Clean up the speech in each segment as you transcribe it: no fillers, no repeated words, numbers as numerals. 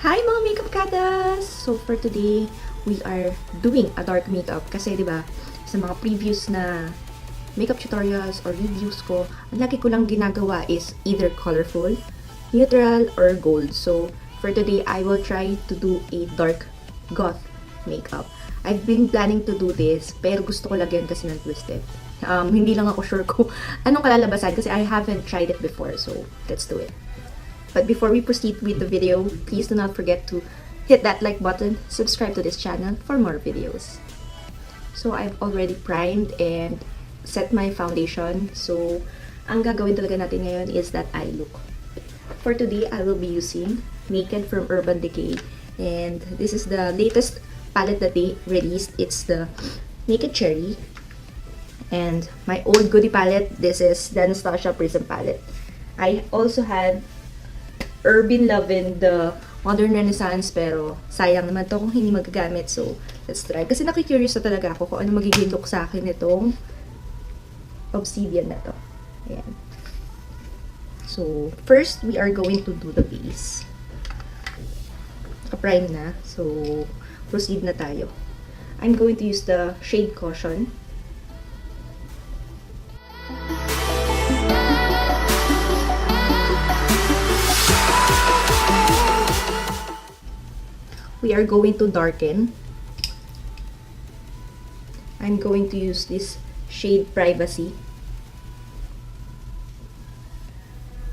Hi mga makeup katas! So for today, we are doing a dark makeup kasi 'di ba sa mga previous na makeup tutorials or reviews ko, ang lagi ko lang ginagawa is either colorful, neutral, or gold. So for today, I will try to do a dark goth makeup. I've been planning to do this, pero gusto ko lagyan kasi ng twisted. Hindi lang ako sure kung anong kalalabasan kasi I haven't tried it before. So let's do it. But before we proceed with the video, please do not forget to hit that like button, subscribe to this channel for more videos. So I've already primed and set my foundation. So ang gagawin talaga natin ngayon is that eye look. For today, I will be using Naked from Urban Decay. And this is the latest palette that they released. It's the Naked Cherry. And my old goodie palette, this is the Anastasia Prism palette. I also had Urban Lovin' the Modern Renaissance, pero sayang naman to kung hindi magagamit. So, let's try. Kasi nakikurious na talaga ako kung ano magiging look sa akin itong obsidian na to. Ayan. So, first, we are going to do the base. Prime na. So, proceed na tayo. I'm going to use the shade Caution. We are going to darken. I'm going to use this shade Privacy.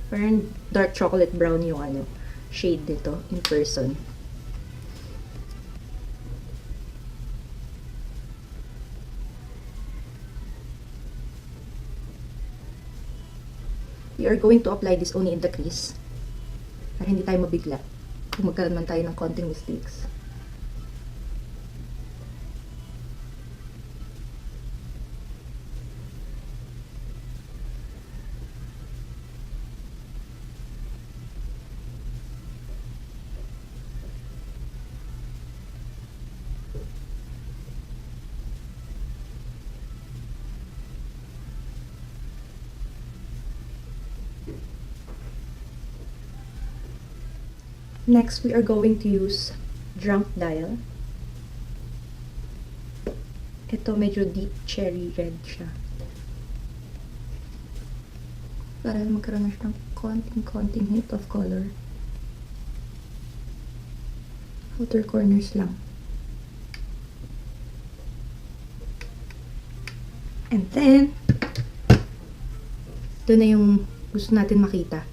Parang dark chocolate brown yung shade dito in person. We are going to apply this only in the crease para hindi tayo mabigla kung magkaroon man tayo ng konting mistakes. Next, we are going to use Drunk Dial. Ito medyo deep cherry red siya. Para magkaroon na siya ng konting hint of color. Outer corners lang. And then, ito na yung gusto natin makita.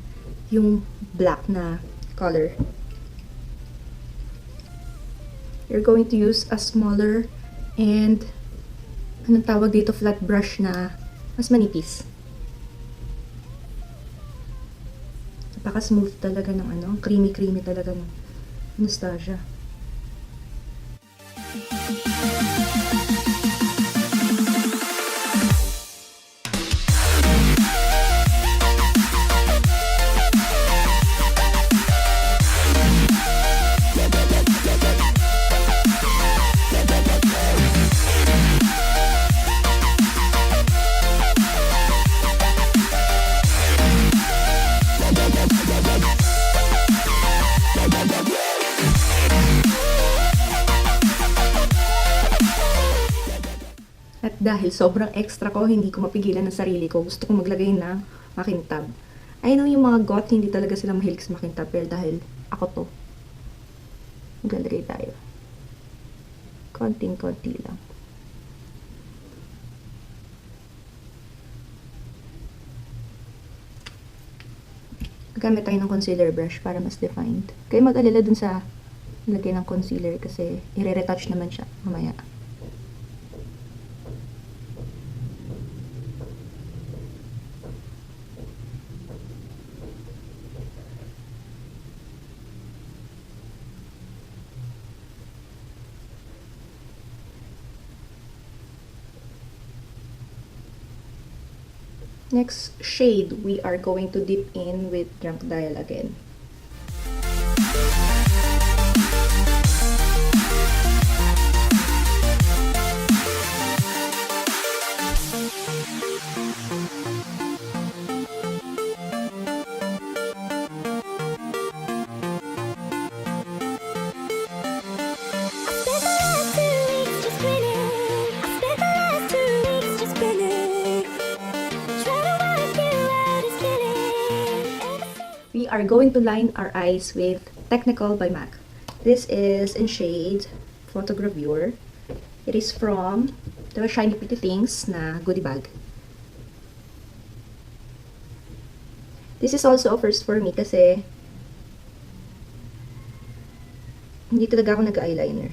Yung black na color. You're going to use a smaller and anong tawag dito, flat brush na mas manipis. Napaka-smooth talaga ng creamy talaga ng Anastasia. At dahil sobrang extra ko, hindi ko mapigilan ng sarili ko. Gusto kong maglagay ng makintab. I know yung mga goth, hindi talaga sila mahilig sa makintab. Pero dahil ako to, maglalagay tayo. Konting-konti lang. Gamit tayo ng concealer brush para mas defined. Kaya mag-alala dun sa lagay ng concealer kasi i-retouch naman siya mamaya. Next shade, we are going to dip in with Drunk Dial again. we are going to line our eyes with Technical by MAC. This is in shade Photogravure. It is from the Shiny Pretty Things na goodie bag. This is also a first for me kasi hindi talaga ako nag-eyeliner.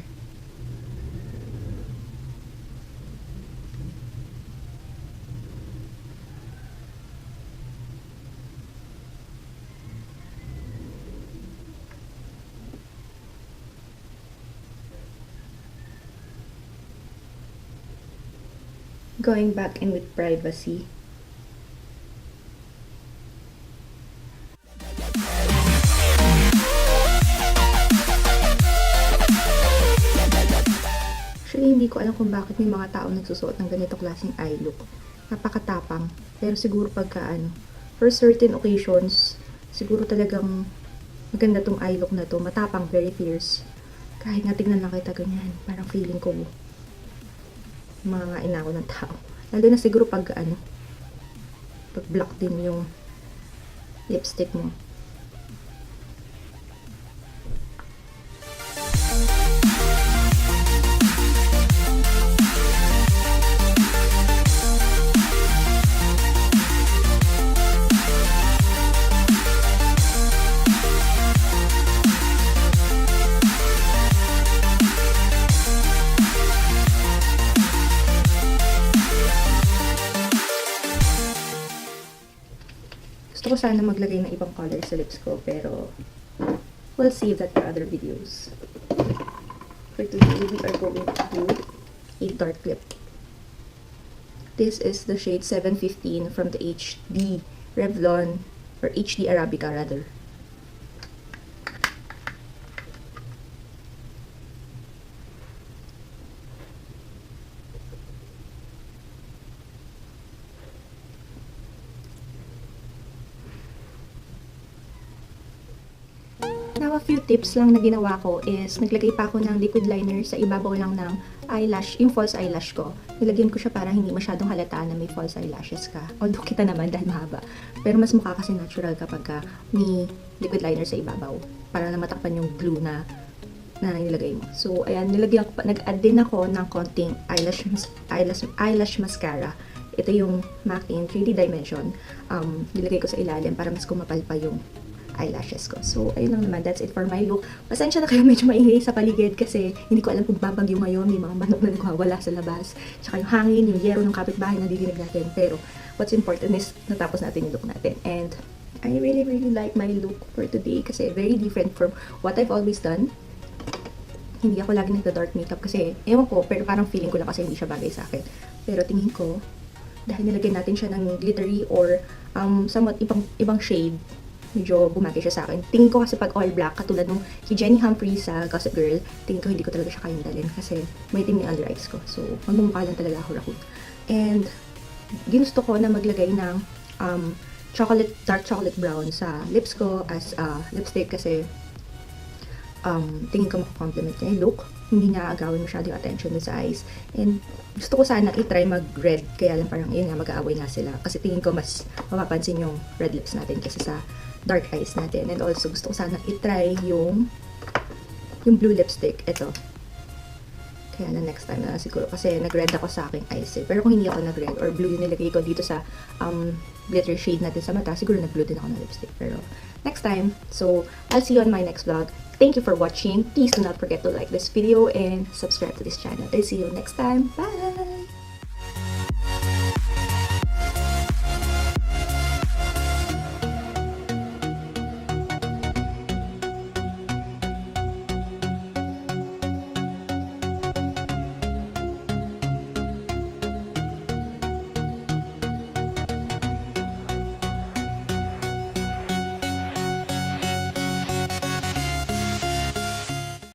Going back in with privacy. Actually, hindi ko alam kung bakit may mga tao nagsusuot ng ganito klaseng eye look. Napakatapang. Pero siguro pagka for certain occasions, siguro talagang maganda tong eye look na to. Matapang, very fierce. Kahit nga tignan lang kita ganyan, parang feeling ko mga ina ko ng tao. Lalo na siguro pag pag black din yung lipstick mo. Gusto ko sana maglagay ng ibang color sa lips ko, pero we'll save that for other videos. For today, we are going to do a dark lip. This is the shade 715 from the HD Revlon, or HD Arabica rather. Now, a few tips lang na ginawa ko is naglagay pa ako ng liquid liner sa ibabaw lang ng eyelash, yung false eyelash ko. Nilagyan ko siya para hindi masyadong halata na may false eyelashes ka. Although kita naman dahil mahaba. Pero mas mukha kasi natural kapag may liquid liner sa ibabaw. Para na matakpan yung glue na nilagay mo. So, ayan, nag-add din ako ng konting eyelash mascara. Ito yung MAC in 3D Dimension. Nilagay ko sa ilalim para mas kumapal pa yung eyelashes ko. So, ayun lang naman. That's it for my look. Pasensya na kayo, medyo maingay sa paligid kasi hindi ko alam kung babagyo ngayon. May mga manok na nagwawala sa labas. Tsaka yung hangin, yung yero ng kapitbahay na didinig natin. Pero, what's important is natapos natin yung look natin. And, I really, really like my look for today kasi very different from what I've always done. Hindi ako lagi nagda-dark makeup kasi, ewan ko, pero parang feeling ko lang kasi hindi siya bagay sa akin. Pero tingin ko, dahil nilagyan natin siya ng glittery or somewhat ibang shade, medyo bumagay siya sa akin. Tingin ko kasi pag all black, katulad nung kay Jenny Humphries sa Gossip Girl, tingin ko hindi ko talaga siya kayang dalhin kasi may itim yung under eyes ko. So, magmumukha lang talaga ako rakot. And, ginusto ko na maglagay ng dark chocolate brown sa lips ko as lipstick kasi tingin ko makakompliment niya yung look. Hindi niya agawin masyado yung attention sa eyes. And gusto ko sana i-try mag-red. Kaya lang parang yun nga, mag-aaway nga sila. Kasi tingin ko mas mapapansin yung red lips natin kasi sa dark eyes natin. And also gusto ko sana i-try yung blue lipstick. Ito. Kaya na next time na siguro. Kasi nag-red ako sa aking eyes eh. Pero kung hindi ako nag-red or blue yung nilagay ko dito sa glitter shade natin sa mata, siguro nag-blue din ako ng lipstick. Pero next time. So, I'll see you on my next vlog. Thank you for watching. Please do not forget to like this video and subscribe to this channel. I'll see you next time. Bye!